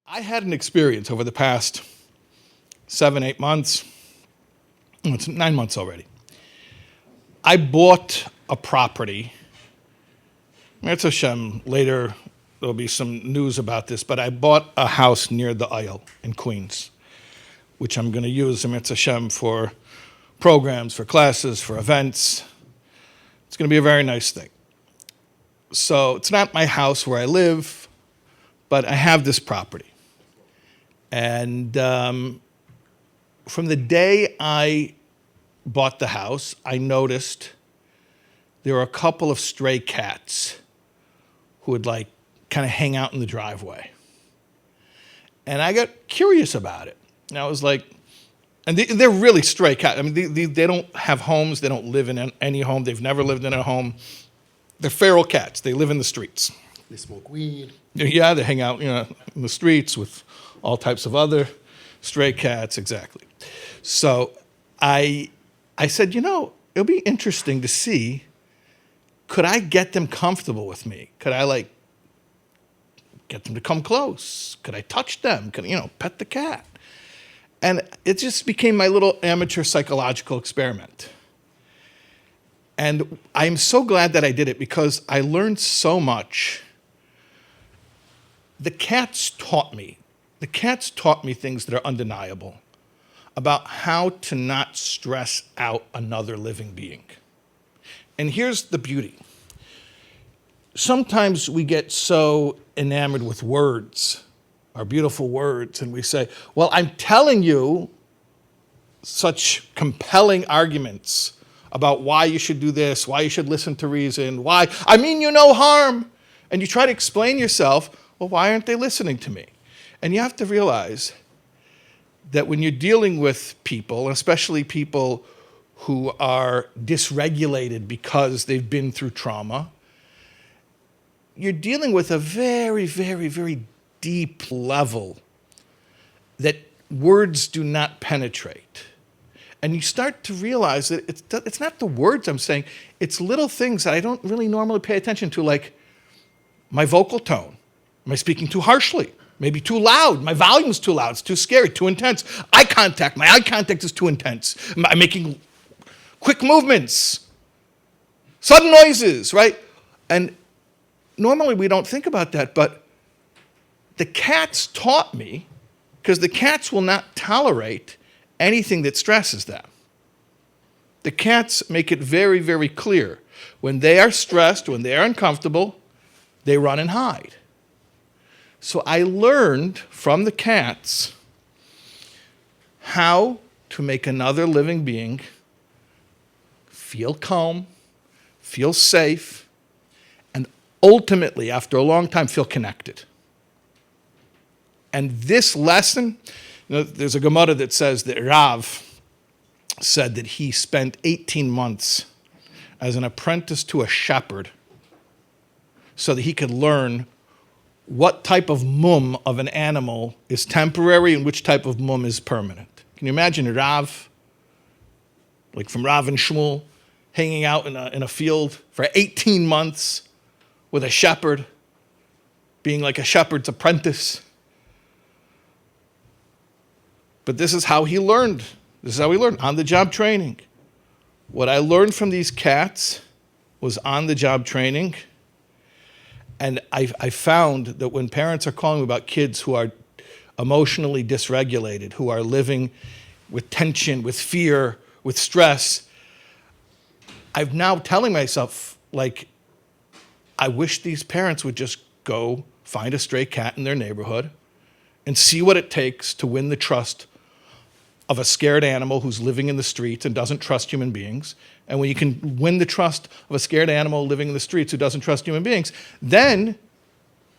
I had an experience over the past 7, 8 months. It's 9 months already. I bought a property. Mirz Hashem, later there'll be some news about this, but I bought a house near the Isle in Queens, which I'm going to use, Mirz Hashem, for programs, for classes, for events. It's going to be a very nice thing. So it's not my house where I live, but I have this property. And from the day I bought the house, I noticed there were a couple of stray cats who would kind of hang out in the driveway. And I got curious about it. And I was like, and they're really stray cats. I mean, they don't have homes. They don't live in any home. They've never lived in a home. They're feral cats. They live in the streets. They smoke weed. Yeah, they hang out, in the streets with all types of other stray cats, exactly. So I said, it'll be interesting to see, could I get them comfortable with me? Could I get them to come close? Could I touch them? Could pet the cat? And it just became my little amateur psychological experiment. And I'm so glad that I did it because I learned so much. The cats taught me things that are undeniable about how to not stress out another living being. And here's the beauty. Sometimes we get so enamored with words, our beautiful words, and we say, well, I'm telling you such compelling arguments about why you should do this, why you should listen to reason, why, I mean you no harm. And you try to explain yourself, well, why aren't they listening to me? And you have to realize that when you're dealing with people, especially people who are dysregulated because they've been through trauma, you're dealing with a very, very, very deep level that words do not penetrate. And you start to realize that it's not the words I'm saying, it's little things that I don't really normally pay attention to, like my vocal tone. Am I speaking too harshly? Maybe too loud. My volume's too loud. It's too scary, too intense. Eye contact. My eye contact is too intense. I'm making quick movements, sudden noises, right? And normally we don't think about that, but the cats taught me, because the cats will not tolerate anything that stresses them. The cats make it very, very clear. When they are stressed, when they are uncomfortable, they run and hide. So I learned from the cats how to make another living being feel calm, feel safe, and ultimately, after a long time, feel connected. And this lesson, there's a Gemara that says that Rav said that he spent 18 months as an apprentice to a shepherd so that he could learn what type of mum of an animal is temporary and which type of mum is permanent. Can you imagine Rav, like from Rav and Shmuel, hanging out in a field for 18 months with a shepherd, being like a shepherd's apprentice? But this is how he learned. This is how he learned, on-the-job training. What I learned from these cats was on-the-job training. And I found that when parents are calling me about kids who are emotionally dysregulated, who are living with tension, with fear, with stress, I'm now telling myself, I wish these parents would just go find a stray cat in their neighborhood and see what it takes to win the trust of a scared animal who's living in the streets and doesn't trust human beings. And when you can win the trust of a scared animal living in the streets who doesn't trust human beings, then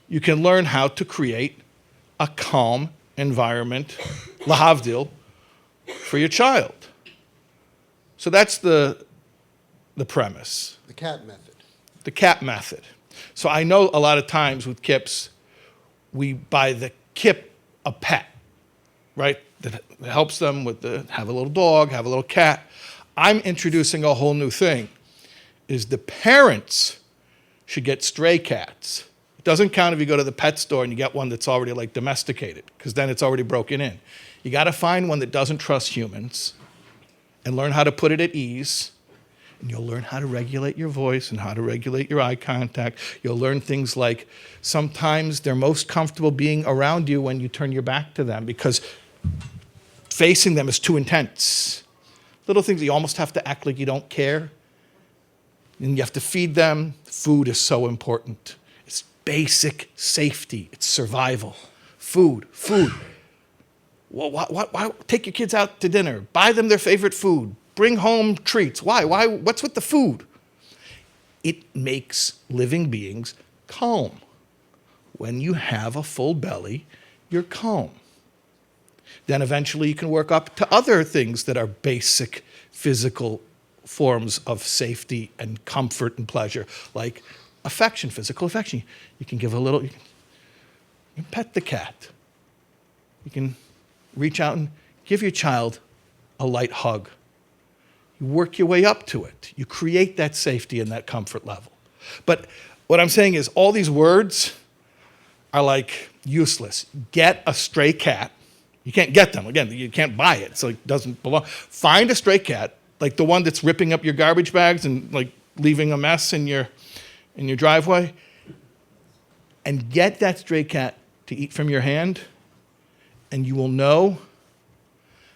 you can learn how to create a calm environment, lahavdil, for your child. So that's the premise. The cat method. The cat method. So I know a lot of times with kips, we buy the kip a pet, right? That helps them with have a little dog, have a little cat. I'm introducing a whole new thing, is the parents should get stray cats. Doesn't count if you go to the pet store and you get one that's already like domesticated, because then it's already broken in. You got to find one that doesn't trust humans and learn how to put it at ease. And you'll learn how to regulate your voice and how to regulate your eye contact. You'll learn things like sometimes they're most comfortable being around you when you turn your back to them, because facing them is too intense. Little things, you almost have to act like you don't care. And you have to feed them. Food is so important. It's basic safety. It's survival. Food. Well, why? Take your kids out to dinner. Buy them their favorite food. Bring home treats. Why? What's with the food? It makes living beings calm. When you have a full belly, you're calm. Then eventually you can work up to other things that are basic physical forms of safety and comfort and pleasure, like affection, physical affection. You can give a little, you can pet the cat. You can reach out and give your child a light hug. You work your way up to it. You create that safety and that comfort level. But what I'm saying is all these words are like useless. Get a stray cat. You can't get them. Again, you can't buy it, so it doesn't belong. Find a stray cat, like the one that's ripping up your garbage bags and like leaving a mess in your driveway, and get that stray cat to eat from your hand, and you will know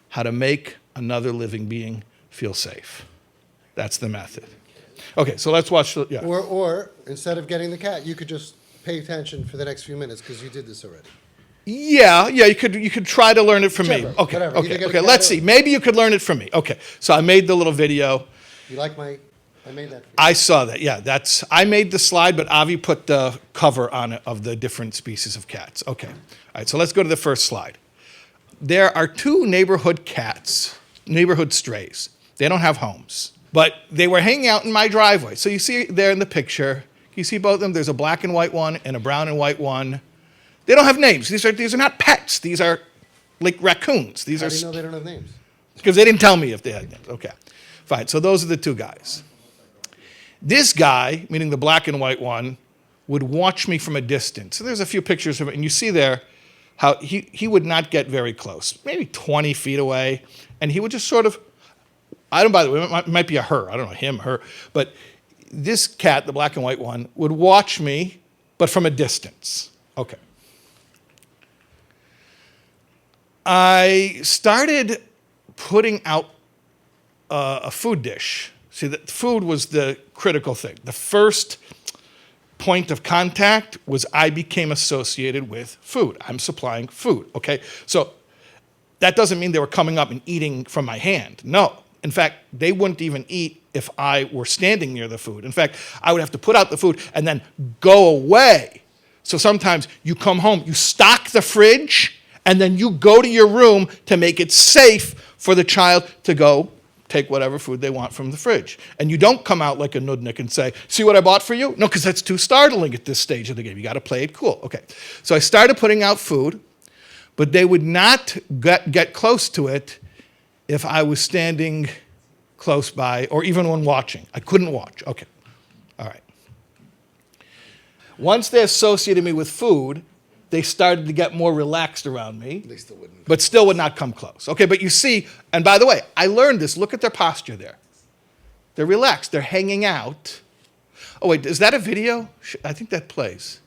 how to make another living being feel safe. That's the method. Okay, so let's watch. Yeah. Or instead of getting the cat, you could just pay attention for the next few minutes because you did this already. Yeah, you could try to learn it from me. Okay, whatever. okay. Let's see. Maybe you could learn it from me. Okay, so I made the little video. You like I made that for you. I saw that. Yeah, I made the slide, but Avi put the cover on it of the different species of cats. Okay, all right. So let's go to the first slide. There are two neighborhood cats, neighborhood strays. They don't have homes, but they were hanging out in my driveway. So you see there in the picture, you see both of them. There's a black and white one and a brown and white one. They don't have names. These are not pets. These are like raccoons. How do you know they don't have names? Because they didn't tell me if they had names. Okay, fine. So those are the two guys. This guy, meaning the black and white one, would watch me from a distance. So there's a few pictures of it, and you see there how he would not get very close, maybe 20 feet away, and he would just sort of, by the way, it might be a her. I don't know, him, her. But this cat, the black and white one, would watch me, but from a distance. Okay. I started putting out a food dish. See, the food was the critical thing. The first point of contact was I became associated with food. I'm supplying food, okay? So that doesn't mean they were coming up and eating from my hand. No. In fact, they wouldn't even eat if I were standing near the food. In fact, I would have to put out the food and then go away. So sometimes you come home, you stock the fridge, and then you go to your room to make it safe for the child to go take whatever food they want from the fridge. And you don't come out like a nudnik and say, see what I bought for you? No, because that's too startling at this stage of the game. You got to play it cool. Okay. So I started putting out food, but they would not get close to it if I was standing close by or even when watching. I couldn't watch. Okay. All right. Once they associated me with food, they started to get more relaxed around me, They still wouldn't. but still would not come close. Okay, but you see, and by the way, I learned this. Look at their posture there. They're relaxed. They're hanging out. Oh, wait, is that a video? I think that plays.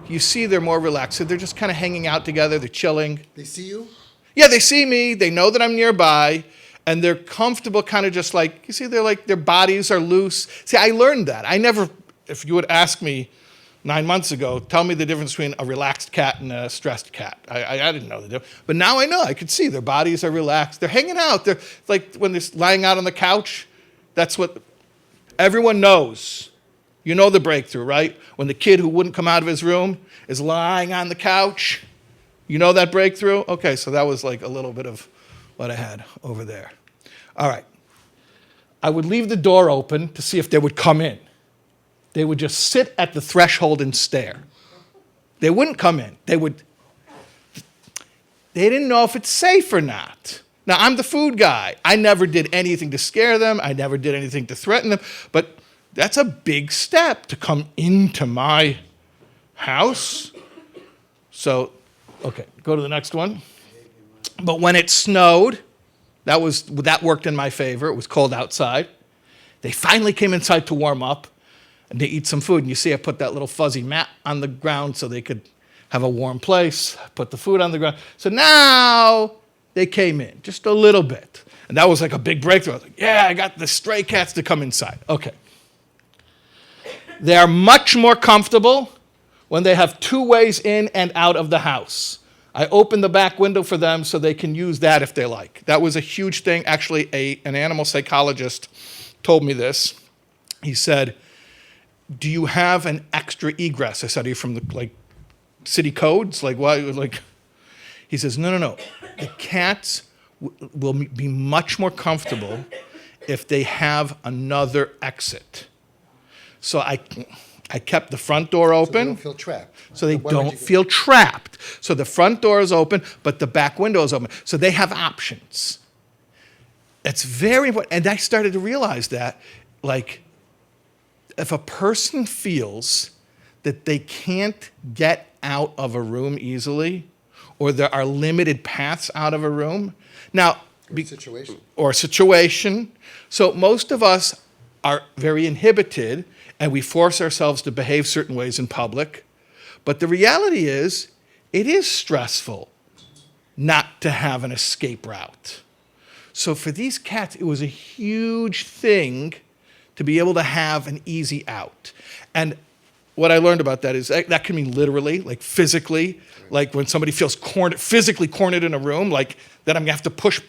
You see they're more relaxed. So they're just kind of hanging out together. They're chilling. They see you? Yeah, they see me. They know that I'm nearby. And they're comfortable, kind of just like, you see, they're like, their bodies are loose. See, I learned that. I never, if you would ask me 9 months ago, tell me the difference between a relaxed cat and a stressed cat. I didn't know the difference. But now I know. I could see their bodies are relaxed. They're hanging out. They're like when they're lying out on the couch. That's what everyone knows. You know the breakthrough, right? When the kid who wouldn't come out of his room is lying on the couch. You know that breakthrough? Okay, so that was like a little bit of what I had over there. All right. I would leave the door open to see if they would come in. They would just sit at the threshold and stare. They wouldn't come in. They didn't know if it's safe or not. Now, I'm the food guy. I never did anything to scare them. I never did anything to threaten them. But That's a big step to come into my house. So, okay, go to the next one. But when it snowed, that worked in my favor. It was cold outside. They finally came inside to warm up and to eat some food. And you see I put that little fuzzy mat on the ground so they could have a warm place. I put the food on the ground. So now they came in, just a little bit. And that was like a big breakthrough. I was like, yeah, I got the stray cats to come inside. Okay. They are much more comfortable when they have two ways in and out of the house. I open the back window for them so they can use that if they like. That was a huge thing. Actually, an animal psychologist told me this. He said, do you have an extra egress? I said, are you from the city codes? Why? He says, no. The cats will be much more comfortable if they have another exit. So I kept the front door open. So they don't feel trapped. So they don't feel trapped. So the front door is open, but the back window is open. So they have options. It's very important. And I started to realize that, if a person feels that they can't get out of a room easily, or there are limited paths out of a room, or situation. So most of us are very inhibited, and we force ourselves to behave certain ways in public. But the reality is, it is stressful not to have an escape route. So for these cats, it was a huge thing to be able to have an easy out. And what I learned about that is that can mean literally, physically, when somebody feels physically cornered in a room, that I'm gonna have to push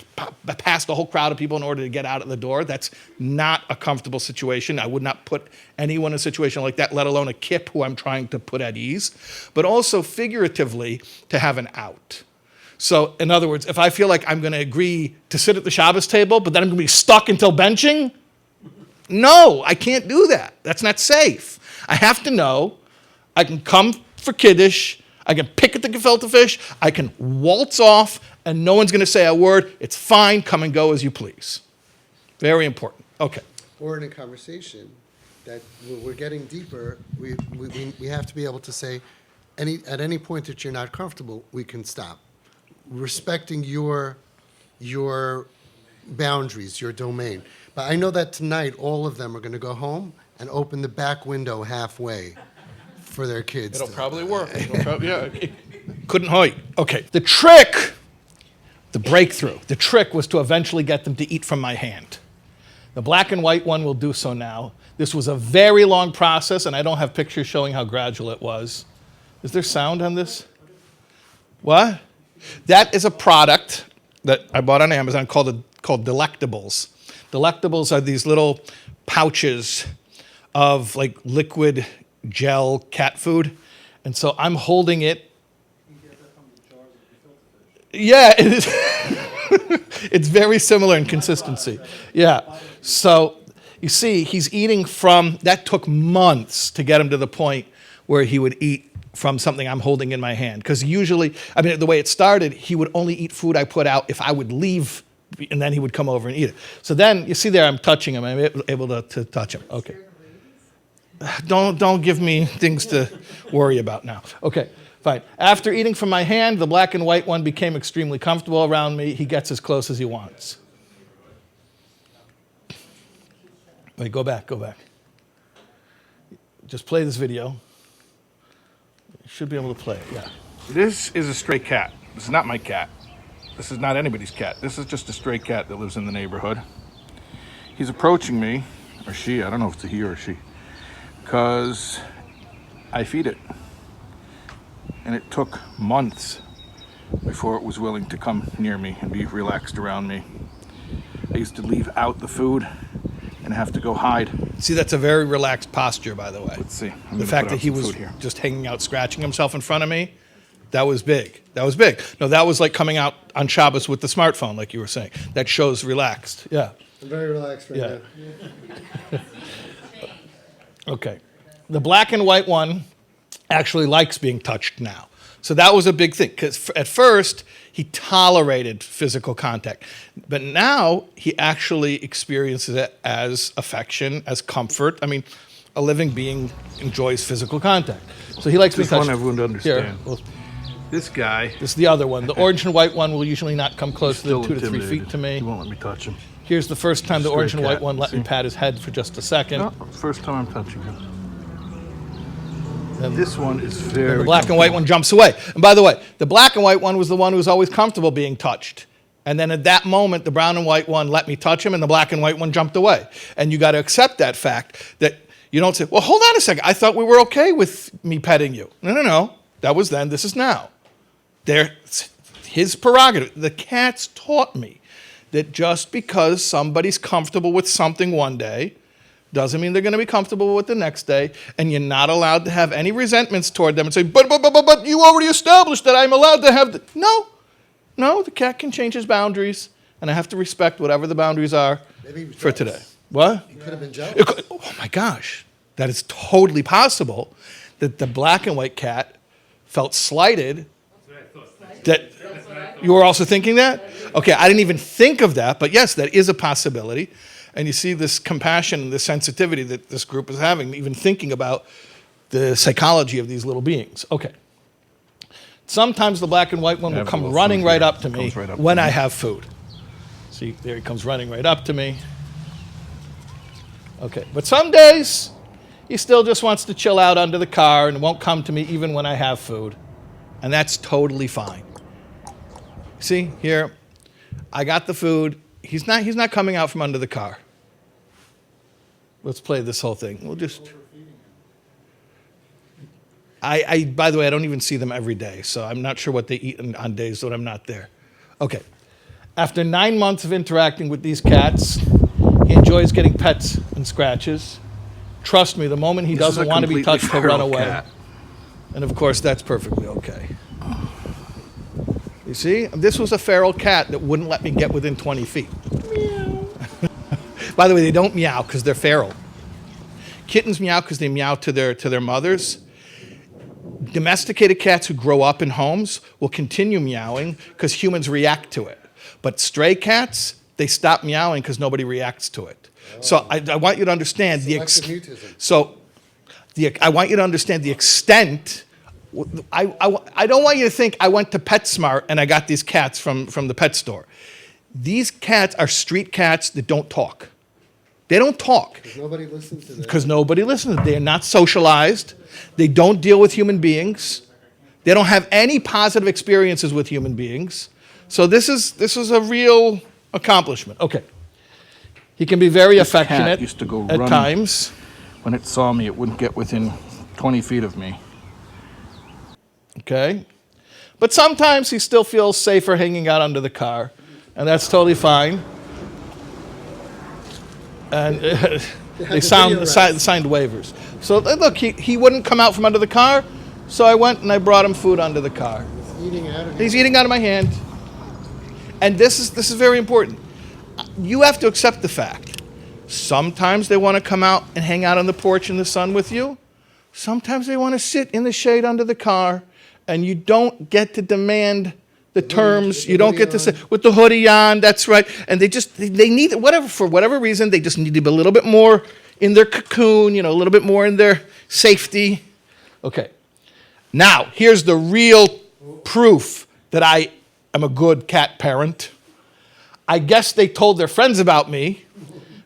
past the whole crowd of people in order to get out of the door. That's not a comfortable situation. I would not put anyone in a situation like that, let alone a kip who I'm trying to put at ease. But also figuratively, to have an out. So in other words, if I feel like I'm gonna agree to sit at the Shabbos table, but then I'm gonna be stuck until benching, no, I can't do that. That's not safe. I have to know I can come for Kiddush, I can pick at the gefilte fish, I can waltz off, and no one's going to say a word. It's fine, come and go as you please. Very important. Okay. Or in a conversation that we're getting deeper, we have to be able to say, at any point that you're not comfortable, we can stop. Respecting your boundaries, your domain. But I know that tonight all of them are going to go home and open the back window halfway for their kids. It'll probably work. Couldn't hide. Okay. The trick, the breakthrough, the trick was to eventually get them to eat from my hand. The black and white one will do so now. This was a very long process, and I don't have pictures showing how gradual it was. Is there sound on this? What? That is a product that I bought on Amazon called Delectables. Delectables are these little pouches of liquid gel cat food. And so I'm holding it. Yeah, it is. It's very similar in consistency. Yeah. So you see, he's eating from, that took months to get him to the point where he would eat from something I'm holding in my hand. Because usually, the way it started, he would only eat food I put out if I would leave, and then he would come over and eat it. So then, you see there, I'm touching him. I'm able to touch him. Okay. Don't give me things to worry about now. Okay, fine. After eating from my hand, the black and white one became extremely comfortable around me. He gets as close as he wants. Wait, go back. Just play this video. You should be able to play it, yeah. This is a stray cat. This is not my cat. This is not anybody's cat. This is just a stray cat that lives in the neighborhood. He's approaching me, or she, I don't know if it's a he or a she, because I feed it. And it took months before it was willing to come near me and be relaxed around me. I used to leave out the food and have to go hide. See, that's a very relaxed posture, by the way. Let's see. The fact that he was just hanging out, scratching himself in front of me, that was big. That was big. No, that was like coming out on Shabbos with the smartphone, like you were saying. That shows relaxed. Yeah. I'm very relaxed right now. Okay. The black and white one actually likes being touched now. So that was a big thing, because at first he tolerated physical contact, but now he actually experiences it as affection, as comfort. I mean, a living being enjoys physical contact. So he likes being Just want touched. everyone to understand. Here, well, This guy this is the other one. The orange and white one will usually not come closer still than 2 to 3 intimidated. feet to me. He won't let me touch him. Here's the first time the Stray orange and white cat, one let me see? pat his head for just a second. No, first time I'm touching him. And This one is very the black and white one jumps away. And by the way, the black and white one was the one who was always comfortable being touched. And then at that moment, the brown and white one let me touch him, and the black and white one jumped away. And you got to accept that fact, that you don't say, well, hold on a second. I thought we were okay with me petting you. No. That was then. This is now. His prerogative. The cats taught me that just because somebody's comfortable with something one day doesn't mean they're going to be comfortable with the next day, and you're not allowed to have any resentments toward them and say, but you already established that I'm allowed to have... No, the cat can change his boundaries, and I have to respect whatever the boundaries are Maybe he was for jealous. today. What? He could have been jealous. Oh my gosh, that is totally possible that the black and white cat felt slighted. That you were also thinking that? Okay, I didn't even think of that, but yes, that is a possibility. And you see this compassion and the sensitivity that this group is having, even thinking about the psychology of these little beings. Okay. Sometimes the black and white one will have a come little running food right here. up to me Comes right up when to I me. have food. See, there he comes running right up to me. Okay, but some days he still just wants to chill out under the car and won't come to me even when I have food. And that's totally fine. See, here, I got the food. He's not coming out from under the car. Let's play this whole thing. We'll just... by the way, I don't even see them every day, so I'm not sure what they eat on days that I'm not there. Okay. After 9 months of interacting with these cats, he enjoys getting pets and scratches. Trust me, the moment he This is doesn't a want to be completely touched, he'll run feral away. cat. And of course, that's perfectly okay. You see, this was a feral cat that wouldn't let me get within 20 feet. By the way, they don't meow because they're feral. Kittens meow because they meow to their mothers. Domesticated cats who grow up in homes will continue meowing because humans react to it. But stray cats, they stop meowing because nobody reacts to it. So I want you to understand Selective mutism. I want you to understand the extent. I don't want you to think I went to PetSmart and I got these cats from the pet store. These cats are street cats that don't talk. They don't talk. Because nobody listens to them. Because nobody listens. They are not socialized. They don't deal with human beings. They don't have any positive experiences with human beings. So this is a real accomplishment. Okay. He can be very This cat affectionate used to go at running. times. When it saw me, it wouldn't get within 20 feet of me. Okay. But sometimes he still feels safer hanging out under the car, and that's totally fine. And they signed waivers. So look, he wouldn't come out from under the car, so I went and I brought him food under the car. He's eating out of my hand. And this is very important. You have to accept the fact. Sometimes they want to come out and hang out on the porch in the sun with you. Sometimes they want to sit in the shade under the car, and you don't get to demand the terms. You don't get to say, with the hoodie on, that's right. And they need, for whatever reason, they just need to be a little bit more in their cocoon, a little bit more in their safety. Okay. Now, here's the real proof that I am a good cat parent. I guess they told their friends about me,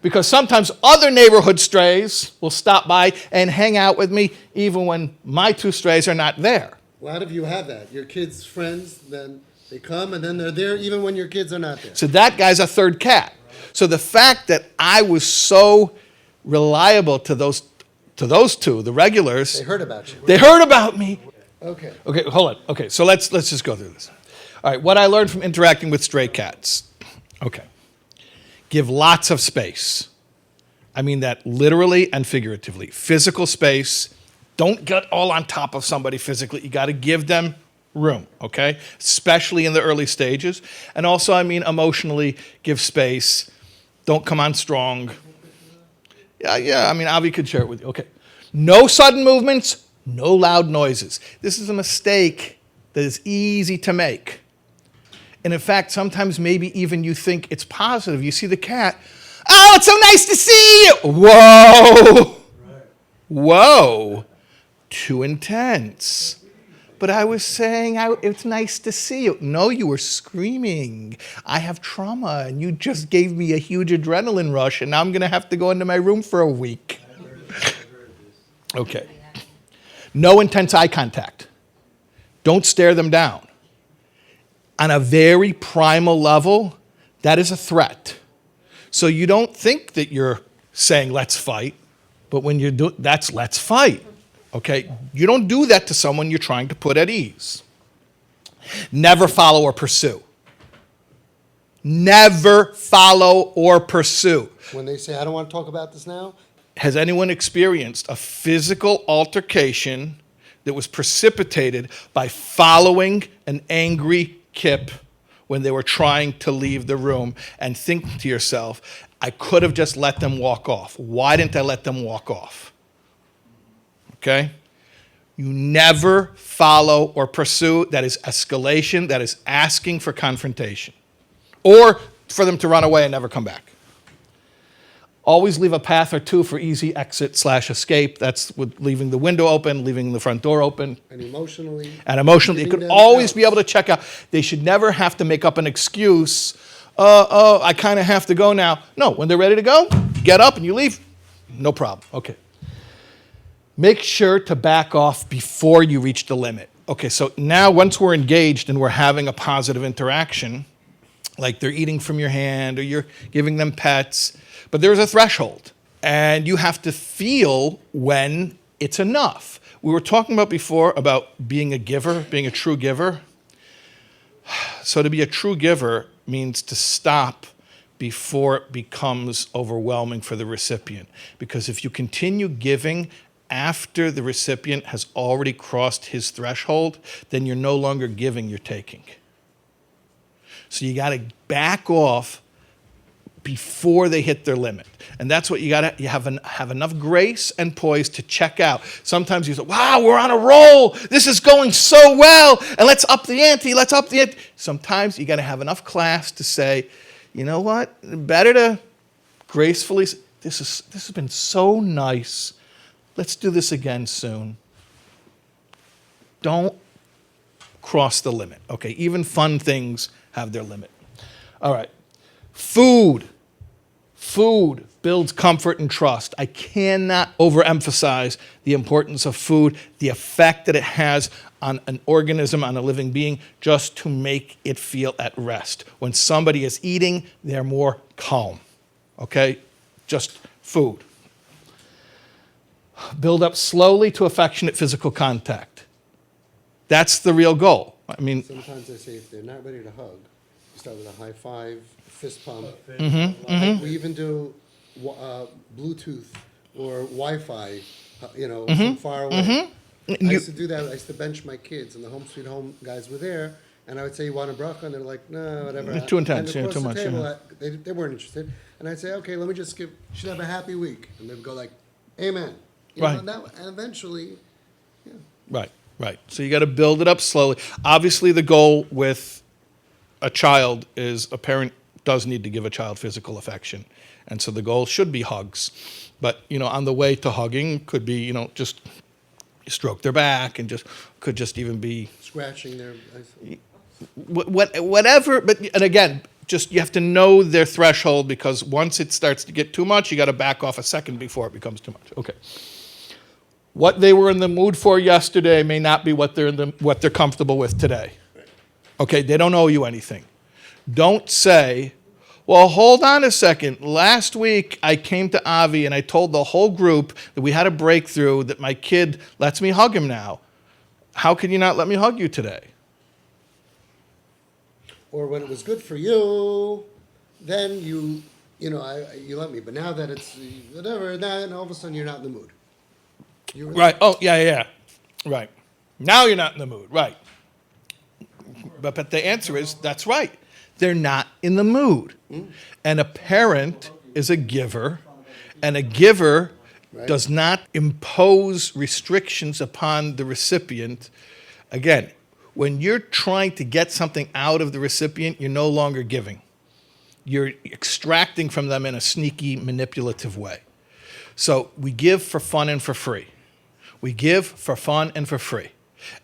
because sometimes other neighborhood strays will stop by and hang out with me even when my two strays are not there. A lot of you have that. Your kids' friends, then they come and then they're there even when your kids are not there. So that guy's a third cat. So the fact that I was so reliable to those two, the regulars, They heard about you. they heard about me. Okay. Okay, hold on. Okay, so let's just go through this. All right, what I learned from interacting with stray cats. Okay. Give lots of space. I mean that literally and figuratively. Physical space. Don't get all on top of somebody physically. You got to give them room, okay? Especially in the early stages. And also, I mean emotionally, give space. Don't come on strong. Yeah, I mean, Avi could share it with you. Okay. No sudden movements, no loud noises. This is a mistake that is easy to make. And in fact, sometimes maybe even you think it's positive. You see the cat, oh, it's so nice to see you. Whoa. Whoa. Too intense. But I was saying it's nice to see you. No, you were screaming. I have trauma, and you just gave me a huge adrenaline rush, and now I'm going to have to go into my room for a week. Okay. No intense eye contact. Don't stare them down. On a very primal level, that is a threat. So you don't think that you're saying, let's fight, but when you do, that's let's fight. Okay? You don't do that to someone you're trying to put at ease. Never follow or pursue. Never follow or pursue. When they say, I don't want to talk about this now, Has anyone experienced a physical altercation that was precipitated by following an angry kip when they were trying to leave the room, and think to yourself, I could have just let them walk off. Why didn't I let them walk off? Okay? You never follow or pursue. That is escalation. That is asking for confrontation. Or for them to run away and never come back. Always leave a path or two for easy exit/escape. That's with leaving the window open, leaving the front door open. and emotionally, You could always be able to check out. They should never have to make up an excuse. I kind of have to go now. No, when they're ready to go, you get up and you leave. No problem. Okay. Make sure to back off before you reach the limit. Okay, so now once we're engaged and we're having a positive interaction, like they're eating from your hand or you're giving them pets, but there's a threshold, and you have to feel when it's enough. We were talking about before about being a giver, being a true giver. So to be a true giver means to stop before it becomes overwhelming for the recipient. Because if you continue giving after the recipient has already crossed his threshold, then you're no longer giving, you're taking. So you got to back off before they hit their limit. And that's what you have enough grace and poise to check out. Sometimes you say, wow, we're on a roll. This is going so well. And let's up the ante, Sometimes you got to have enough class to say, you know what? Better to gracefully, this has been so nice. Let's do this again soon. Don't cross the limit. Okay, even fun things have their limit. All right. Food builds comfort and trust. I cannot overemphasize the importance of food, the effect that it has on an organism, on a living being, just to make it feel at rest. When somebody is eating, they're more calm. Okay? Just food. Build up slowly to affectionate physical contact. That's the real goal. I mean, sometimes I say if they're not ready to hug, you start with a high five, fist pump. We even do Bluetooth or Wi-Fi, from far away. I used to do that. I used to bench my kids, and the Home Sweet Home guys were there, and I would say, you want a bracha? And they're like, no, whatever. Too intense, and too much. Table, they weren't interested. And I'd say, okay, let me just you should have a happy week. And they'd go like, amen. Right. And eventually, yeah. Right. So you got to build it up slowly. Obviously, the goal with a child is a parent does need to give a child physical affection. And so the goal should be hugs. But, on the way to hugging could be, just stroke their back, and could just even be Scratching their... whatever. And again, just you have to know their threshold, because once it starts to get too much, you got to back off a second before it becomes too much. Okay. What they were in the mood for yesterday may not be what they're comfortable with today. Okay, they don't owe you anything. Don't say, well, hold on a second. Last week I came to Avi and I told the whole group that we had a breakthrough, that my kid lets me hug him now. How can you not let me hug you today? Or when it was good for you, then you let me. But now that it's whatever, then all of a sudden you're not in the mood. Right. Oh, yeah. Right. Now you're not in the mood. Right. But the answer is, that's right. They're not in the mood. And a parent is a giver, and a giver does not impose restrictions upon the recipient. Again, when you're trying to get something out of the recipient, you're no longer giving. You're extracting from them in a sneaky, manipulative way. So we give for fun and for free. We give for fun and for free.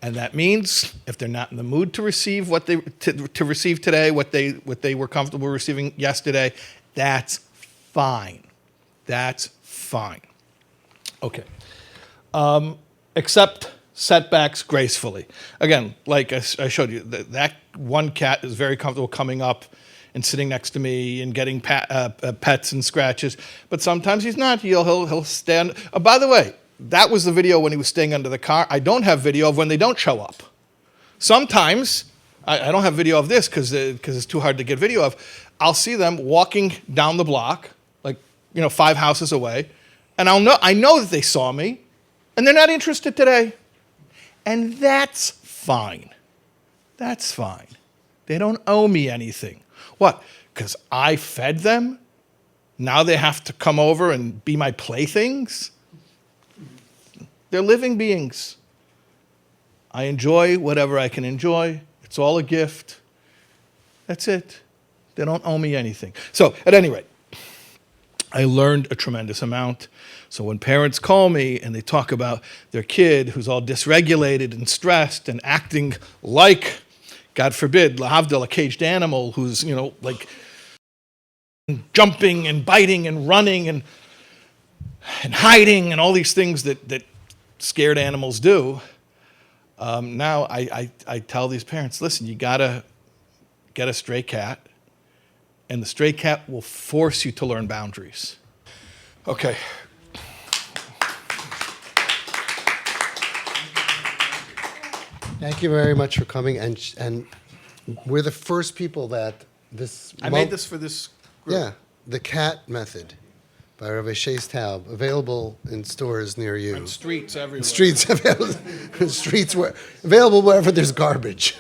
And that means if they're not in the mood to receive what they to receive today, what they were comfortable receiving yesterday, that's fine. That's fine. Okay. Accept setbacks gracefully. Again, like I showed you, that one cat is very comfortable coming up and sitting next to me and getting pets and scratches. But sometimes he's not. He'll stand. By the way, that was the video when he was staying under the car. I don't have video of when they don't show up. Sometimes, I don't have video of this because it's too hard to get video of. I'll see them walking down the block, like 5 houses away, and I know that they saw me, and they're not interested today. And that's fine. That's fine. They don't owe me anything. What? Because I fed them? Now they have to come over and be my playthings? They're living beings. I enjoy whatever I can enjoy. It's all a gift. That's it. They don't owe me anything. So, at any rate, I learned a tremendous amount. So when parents call me and they talk about their kid who's all dysregulated and stressed and acting like, God forbid, lahavdil, a caged animal who's, like jumping and biting and running and hiding and all these things that scared animals do, now I tell these parents, listen, you got to get a stray cat, and the stray cat will force you to learn boundaries. Okay. Thank you very much for coming, and we're the first people that this. I made this for this group. Yeah, the cat method by Rabbi Shais Taub, available in stores near you. And streets everywhere. Streets available wherever there's garbage.